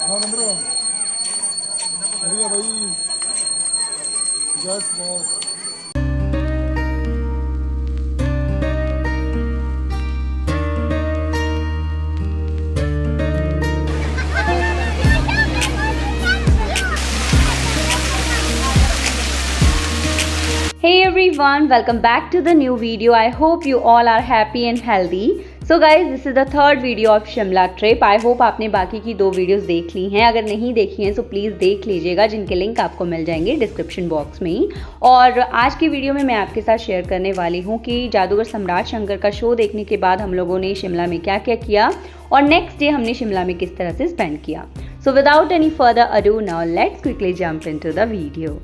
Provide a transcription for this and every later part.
हाँ मंदिर बढ़िया भाई। Yes boss. Hey everyone, welcome back to the new video. I hope you all are happy and healthy. So guys, this is the third video of Shimla trip. I hope आपने बाकी की 2 videos देख ली हैं. अगर नहीं देखी हैं तो प्लीज़ देख लीजिएगा, जिनके लिंक आपको मिल जाएंगे डिस्क्रिप्शन बॉक्स में ही. और आज की वीडियो में मैं आपके साथ शेयर करने वाली हूँ कि जादूगर सम्राट शंकर का शो देखने के बाद हम लोगों ने शिमला में क्या क्या किया और नेक्स्ट डे हमने शिमला में किस तरह से स्पेंड किया. So without any further ado, now let's quickly jump into the video.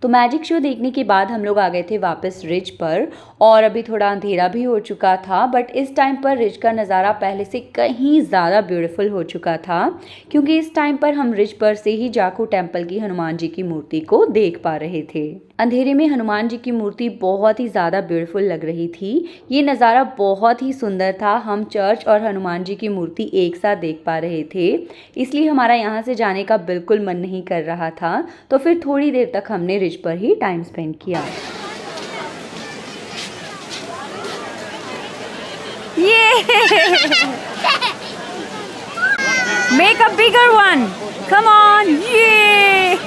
तो मैजिक शो देखने के बाद हम लोग आ गए थे वापस रिज पर और अभी थोड़ा अंधेरा भी हो चुका था, बट इस टाइम पर रिज का नज़ारा पहले से कहीं ज़्यादा ब्यूटीफुल हो चुका था क्योंकि इस टाइम पर हम रिज पर से ही जाखू टेम्पल की हनुमान जी की मूर्ति को देख पा रहे थे. अंधेरे में हनुमान जी की मूर्ति बहुत ही ज़्यादा ब्यूटीफुल लग रही थी. ये नज़ारा बहुत ही सुंदर था. हम चर्च और हनुमान जी की मूर्ति एक साथ देख पा रहे थे, इसलिए हमारा यहाँ से जाने का बिल्कुल मन नहीं कर रहा था. तो फिर थोड़ी देर तक हमने रिज पर ही टाइम स्पेंड किया. Make a bigger one. Come on. Yeah.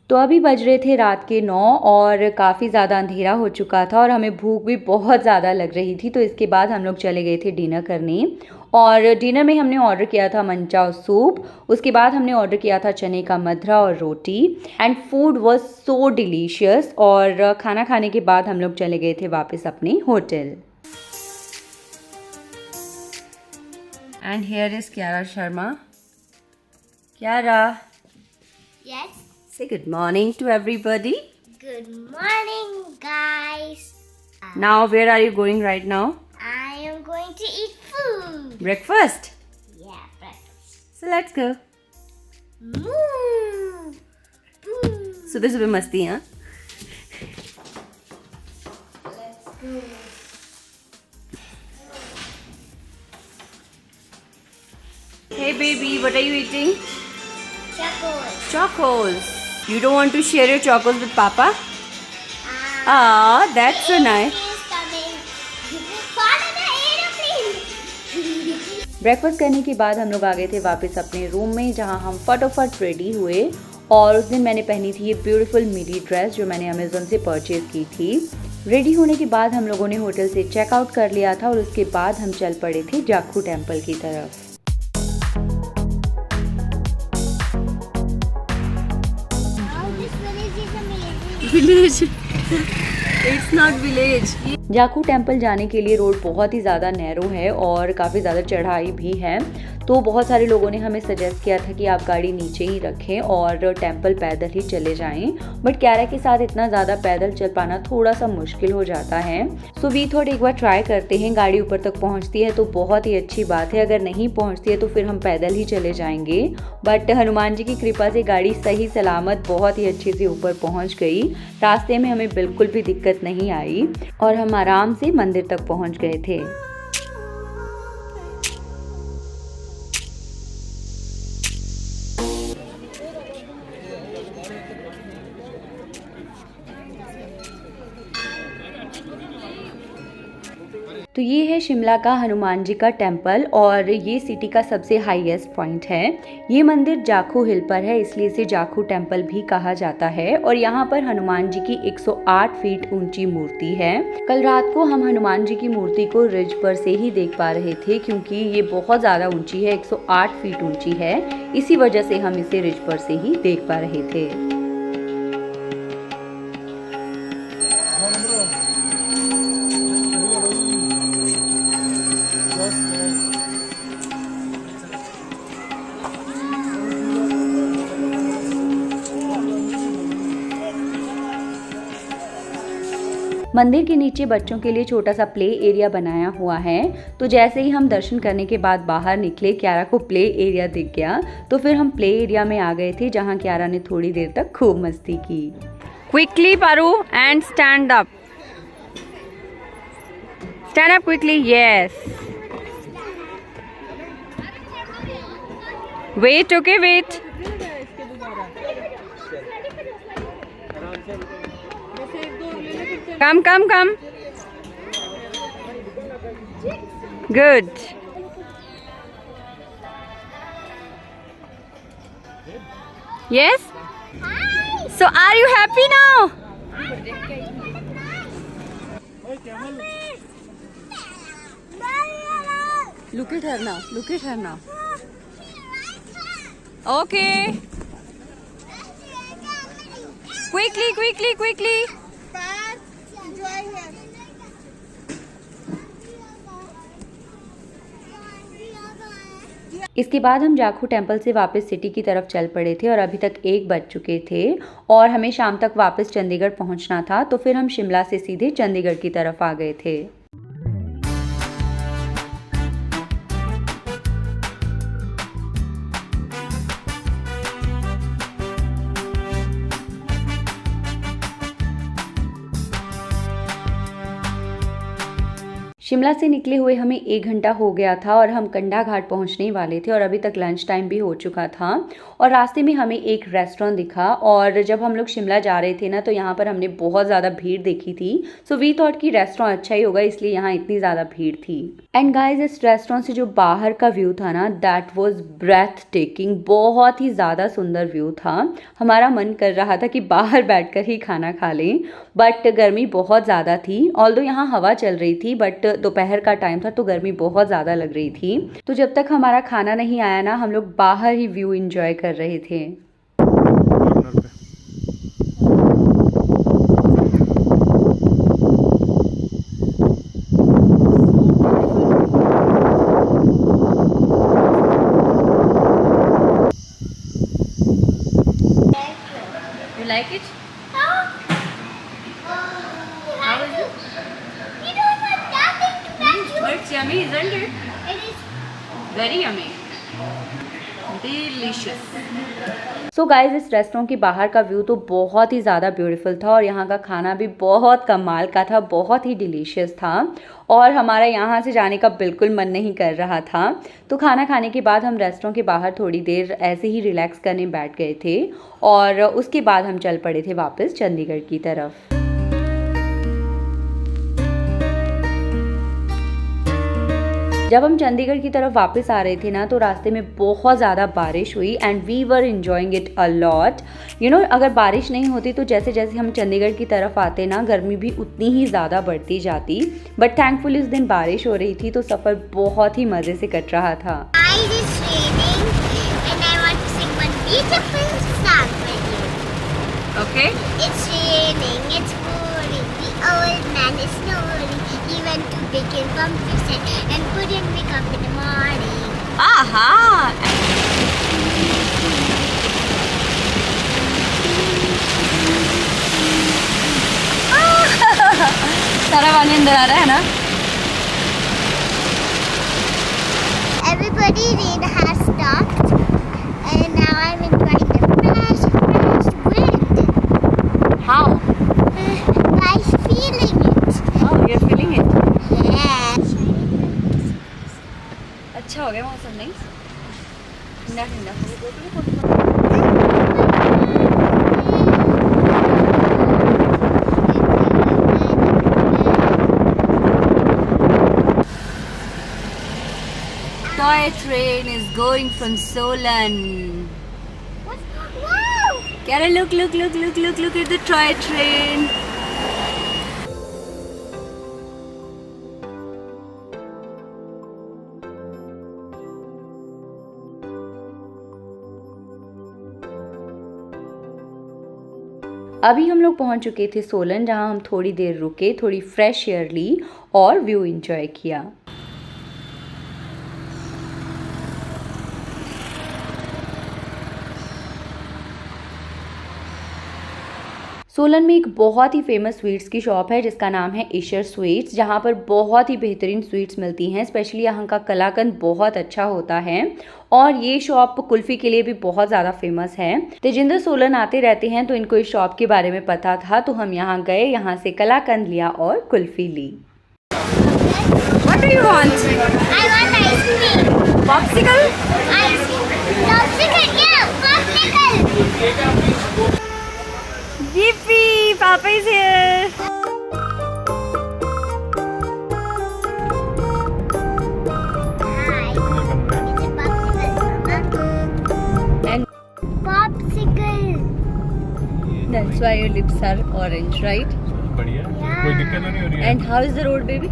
तो अभी बज रहे थे रात के 9 और काफ़ी ज़्यादा अंधेरा हो चुका था और हमें भूख भी बहुत ज़्यादा लग रही थी. तो इसके बाद हम लोग चले गए थे डिनर करने और डिनर में हमने ऑर्डर किया था मंचाओ सूप. उसके बाद हमने ऑर्डर किया था चने का मधरा और रोटी and food was so delicious. और खाना खाने के बाद हम लोग चले गए थे वापस अपने hotel. And here is Kiara Sharma. Kiara, Yes. say good morning to everybody. Good morning, guys. Now where are you going right now? I am going to eat food. Breakfast. Yeah, breakfast. So let's go. Moo. Moo. सुबह सुबह मस्ती. हाँ, Let's go. hey baby, what are you eating? Chocos. Chocos. You don't want to share your chocos with Papa? Ah. Ah, that's so nice. Is coming. Follow the aeroplane. Breakfast करने के बाद हम लोग आ गए थे वापस अपने रूम में, जहां हम फटाफट रेडी हुए. और उस दिन मैंने पहनी थी ये ब्यूटीफुल मिडी ड्रेस जो मैंने अमेज़न से परचेज़ की थी. रेडी होने के बाद हम लोगों ने होटल से चेकआउट कर लिया था और उसके बाद हम चल पड़े थे जाखू टेम्पल की तरफ. Wow, this village is amazing. Village. It's not village. Jakhu temple जाने के लिए रोड बहुत ही ज़्यादा नैरो है और काफ़ी ज़्यादा चढ़ाई भी है. तो बहुत सारे लोगों ने हमें सजेस्ट किया था कि आप गाड़ी नीचे ही रखें और टेम्पल पैदल ही चले जाएं. बट क्यारा के साथ इतना ज़्यादा पैदल चल पाना थोड़ा सा मुश्किल हो जाता है. सो वी थोड़ा एक बार ट्राई करते हैं. गाड़ी ऊपर तक पहुंचती है तो बहुत ही अच्छी बात है, अगर नहीं पहुंचती है तो फिर हम पैदल ही चले जाएंगे. बट हनुमान जी की कृपा से गाड़ी सही सलामत बहुत ही अच्छे से ऊपर पहुँच गई. रास्ते में हमें बिल्कुल भी दिक्कत नहीं आई और हम आराम से मंदिर तक पहुँच गए थे. तो ये है शिमला का हनुमान जी का टेम्पल और ये सिटी का सबसे हाईएस्ट पॉइंट है. ये मंदिर जाखू हिल पर है, इसलिए इसे जाखू टेम्पल भी कहा जाता है. और यहाँ पर हनुमान जी की 108 फीट ऊंची मूर्ति है. कल रात को हम हनुमान जी की मूर्ति को रिज पर से ही देख पा रहे थे क्योंकि ये बहुत ज़्यादा ऊंची है, 108 फीट ऊंची है. इसी वजह से हम इसे रिज पर से ही देख पा रहे थे. हाँ मंदिर बढ़िया भाई. Yes boss. मंदिर के नीचे बच्चों के लिए छोटा सा प्ले एरिया बनाया हुआ है। तो जैसे ही हम दर्शन करने के बाद बाहर निकले, क्यारा को प्ले एरिया दिख गया, तो फिर हम प्ले एरिया में आ गए थे जहाँ क्यारा ने थोड़ी देर तक खूब मस्ती की। Quickly, Paru, and stand up. Stand up quickly. Yes. Wait, okay, wait. Come, come, come. Good. Yes? So are you happy now? Look at her now. Look at her now. Okay. Quickly, quickly, quickly. इसके बाद हम Jakhu temple से वापस city की तरफ चल पड़े थे और अभी तक 1 बज चुके थे और हमें शाम तक वापस चंडीगढ़ पहुंचना था। तो फिर हम शिमला से सीधे चंडीगढ़ की तरफ आ गए थे। शिमला से निकले हुए हमें 1 घंटा हो गया था और हम कंडा घाट पहुंचने वाले थे और अभी तक लंच टाइम भी हो चुका था। और रास्ते में हमें एक रेस्टोरेंट दिखा और जब हम लोग शिमला जा रहे थे ना, तो यहाँ पर हमने बहुत ज़्यादा भीड़ देखी थी। सो वी थॉट कि रेस्टोरेंट अच्छा ही होगा, इसलिए यहाँ इतनी ज़्यादा भीड़ थी। एंड गाइज, इस रेस्टोरेंट से जो बाहर का व्यू था ना, दैट वॉज ब्रेथ टेकिंग। बहुत ही ज़्यादा सुंदर व्यू था। हमारा मन कर रहा था कि बाहर बैठकर ही खाना खा लें, बट गर्मी बहुत ज़्यादा थी। ऑल्दो यहाँ हवा चल रही थी, बट दोपहर का टाइम था तो गर्मी बहुत ज़्यादा लग रही थी। तो जब तक हमारा खाना नहीं आया ना, हम लोग बाहर ही व्यू एंजॉय कर रहे थे। You like it? How is it? You don't want nothing to match you. It's yummy, isn't it? It is. Very yummy. Delicious. So guys, इस रेस्टोरेंट के बाहर का व्यू तो बहुत ही ज़्यादा ब्यूटीफुल था और यहाँ का खाना भी बहुत कमाल का था, बहुत ही डिलीशियस था और हमारा यहाँ से जाने का बिल्कुल मन नहीं कर रहा था। तो खाना खाने के बाद हम रेस्टोरेंट के बाहर थोड़ी देर ऐसे ही रिलैक्स करने बैठ गए थे और उसके बाद हम चल पड़े थे वापस चंडीगढ़ की तरफ। जब हम चंडीगढ़ की तरफ वापस आ रहे थे ना, तो रास्ते में बहुत ज़्यादा बारिश हुई and we were enjoying it a lot. You know, अगर बारिश नहीं होती तो जैसे जैसे हम चंडीगढ़ की तरफ आते ना, गर्मी भी उतनी ही ज़्यादा बढ़ती जाती। बट थैंकफुल इस दिन बारिश हो रही थी तो सफ़र बहुत ही मज़े से कट रहा था। Okay. It's raining, it's pouring, the old man is snoring. He went to pick him pumpkin and put him wake up in the morning. Aha! सारा पानी अंदर आ रहा है ना? Everybody, rain has stopped and now I'm enjoying the fresh wind. How? By feeling it. Oh, you're feeling it. Yeah. अच्छा हो गया मौसम, नहीं? ठंडा ठंडा। Toy train is going from Solan. Wow! Kara, look at the toy train. अभी हम लोग पहुंच चुके थे सोलन, जहां हम थोड़ी देर रुके, थोड़ी फ्रेश एयर ली और व्यू एंजॉय किया। सोलन में एक बहुत ही फेमस स्वीट्स की शॉप है जिसका नाम है ईशर स्वीट्स, जहाँ पर बहुत ही बेहतरीन स्वीट्स मिलती हैं। स्पेशली यहाँ का कलाकंद बहुत अच्छा होता है और ये शॉप कुल्फ़ी के लिए भी बहुत ज़्यादा फेमस है। तेजिंदर सोलन आते रहते हैं तो इनको इस शॉप के बारे में पता था, तो हम यहाँ गए, यहाँ से कलाकंद लिया और कुल्फ़ी ली। What do you want? I want ice cream. Popsicle? Ice cream. Popsicle, yeah, popsicle. Yippee! Papa is here. Hi. It's a popsicle, Mama. And Popsicle. that's why your lips are orange, right? बढ़िया, कोई दिक्कत तो नहीं हो रही है? And how is the road, baby?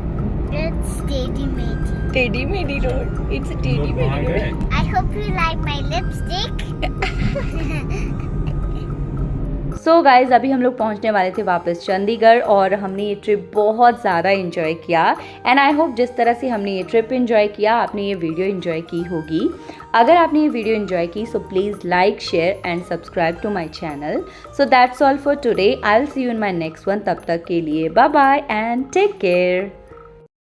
It's Teddy Matey. Teddy Medi road. It's a Teddy Medi road. I hope you like my lipstick. So guys अभी हम लोग पहुंचने वाले थे वापस चंडीगढ़ और हमने ये ट्रिप बहुत ज़्यादा एंजॉय किया एंड आई होप जिस तरह से हमने ये ट्रिप एंजॉय किया आपने ये वीडियो एंजॉय की होगी। अगर आपने ये वीडियो एंजॉय की so please like share and subscribe to my channel. So that's all for today. I will see you in my next one. तब तक के लिए bye bye and take care.